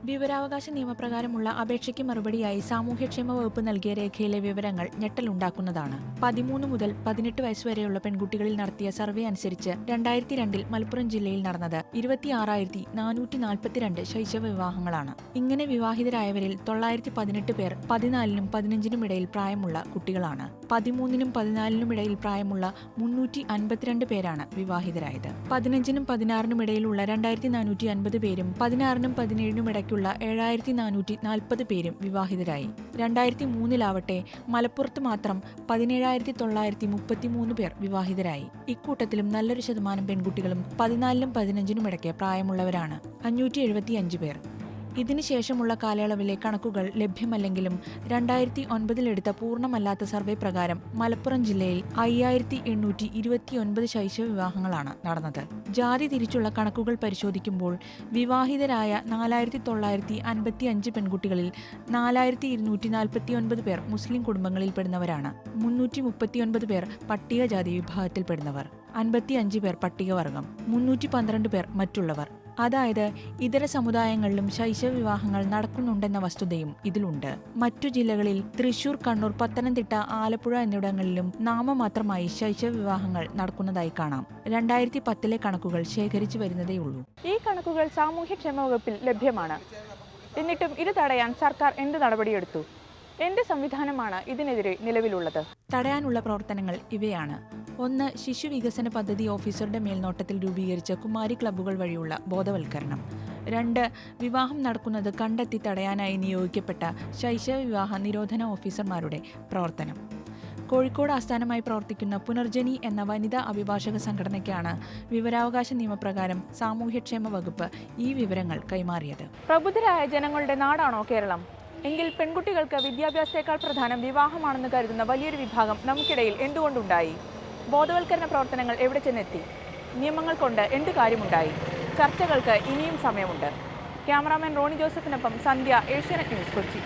വിവരാവകാശ നിയമപ്രകാരമുള്ള അപേക്ഷയ്ക്ക് മറുപടിയായി സാമൂഹ്യക്ഷേമ വകുപ്പ് നൽകിയ രേഖയിലെ വിവരങ്ങൾ ഞെട്ടലുണ്ടാക്കുന്നതാണ്. 13 മുതൽ 18 വയസ്സുവരെയുള്ള പെൺകുട്ടികളിൽ നടത്തിയ സർവേ അനുസരിച്ച് 2002 മലപ്പുറം ജില്ലയിൽ നടന്നത് 26,442 ശൈശവ വിവാഹങ്ങളാണ്. ഇങ്ങനെ വിവാഹിതരായവരിൽ 918 പേർ 14നും 15നും ഇടയിൽ പ്രായമുള്ള കുട്ടികളാണ്. 13നും 14നും ഇടയിൽ പ്രായമുള്ള 352 പേരാണ് വിവാഹിതരായത്. 15നും 16നും ഇടയിലുള്ള 2450 പേരും 16നും 17നും ഇടയ്ക്കുള്ള 7440 പേരും വിവാഹിതരായി. 2003-ലാവട്ടെ മലപ്പുറത്ത് മാത്രം 17,933 പേർ വിവാഹിതരായി. ഇക്കൂട്ടത്തിലും നല്ലൊരു ശതമാനം പെൺകുട്ടികളും 14നും 15നും ഇടയ്ക്ക് പ്രായമുള്ളവരാണ്, 575 പേർ. ഇതിനുശേഷമുള്ള കാലയളവിലെ കണക്കുകൾ ലഭ്യമല്ലെങ്കിലും 2009-ലെടുത്ത പൂർണ്ണമല്ലാത്ത സർവേ പ്രകാരം മലപ്പുറം ജില്ലയിൽ 5,829 ശൈശവ വിവാഹങ്ങളാണ് നടന്നത്. ജാതി തിരിച്ചുള്ള കണക്കുകൾ പരിശോധിക്കുമ്പോൾ വിവാഹിതരായ 4,955 പെൺകുട്ടികളിൽ 4,249 പേർ മുസ്ലിം കുടുംബങ്ങളിൽപ്പെടുന്നവരാണ്, 339 പേർ പട്ടികജാതി വിഭാഗത്തിൽപ്പെടുന്നവർ, 55 പേർ പട്ടികവർഗം, 312 പേർ മറ്റുള്ളവർ. അതായത് ഇതര സമുദായങ്ങളിലും ശൈശവ വിവാഹങ്ങൾ നടക്കുന്നുണ്ടെന്ന വസ്തുതയും ഇതിലുണ്ട്. മറ്റു ജില്ലകളിൽ തൃശൂർ, കണ്ണൂർ, പത്തനംതിട്ട, ആലപ്പുഴ എന്നിവിടങ്ങളിലും നാമമാത്രമായി ശൈശവ വിവാഹങ്ങൾ നടക്കുന്നതായി കാണാം. 2010-ലെ കണക്കുകൾ ശേഖരിച്ചു വരുന്നതേയുള്ളൂ. ഈ കണക്കുകൾ സാമൂഹ്യക്ഷേമ വകുപ്പിൽ ലഭ്യമാണ്. എന്നിട്ടും ഇത് തടയാൻ സർക്കാർ എന്ത് നടപടിയെടുത്തു? എന്ത് സംവിധാനമാണ് ഇതിനെതിരെ നിലവിലുള്ളത്? തടയാനുള്ള പ്രവർത്തനങ്ങൾ ഇവയാണ്. 1. ശിശു വികസന പദ്ധതി ഓഫീസറുടെ മേൽനോട്ടത്തിൽ രൂപീകരിച്ച കുമാരി ക്ലബ്ബുകൾ വഴിയുള്ള ബോധവൽക്കരണം. 2. വിവാഹം നടക്കുന്നത് കണ്ടെത്തി തടയാനായി നിയോഗിക്കപ്പെട്ട ശൈശവ വിവാഹ നിരോധന ഓഫീസർമാരുടെ പ്രവർത്തനം. കോഴിക്കോട് ആസ്ഥാനമായി പ്രവർത്തിക്കുന്ന പുനർജനി എന്ന വനിതാ അഭിഭാഷക സംഘടനയ്ക്കാണ് വിവരാവകാശ നിയമപ്രകാരം സാമൂഹ്യക്ഷേമ വകുപ്പ് ഈ വിവരങ്ങൾ കൈമാറിയത്. പ്രബുദ്ധരായ ജനങ്ങളുടെ നാടാണോ കേരളം? എങ്കിൽ പെൺകുട്ടികൾക്ക് വിദ്യാഭ്യാസത്തേക്കാൾ പ്രധാനം വിവാഹമാണെന്ന് കരുതുന്ന വലിയൊരു വിഭാഗം നമുക്കിടയിൽ എന്തുകൊണ്ടുണ്ടായി? ബോധവൽക്കരണ പ്രവർത്തനങ്ങൾ എവിടെ ചെന്നെത്തി? നിയമങ്ങൾ കൊണ്ട് എന്ത് കാര്യമുണ്ടായി? ചർച്ചകൾക്ക് ഇനിയും സമയമുണ്ട്. ക്യാമറാമാൻ റോണി ജോസഫിനൊപ്പം സന്ധ്യ, ഏഷ്യാനെറ്റ് ന്യൂസ്, കൊച്ചി.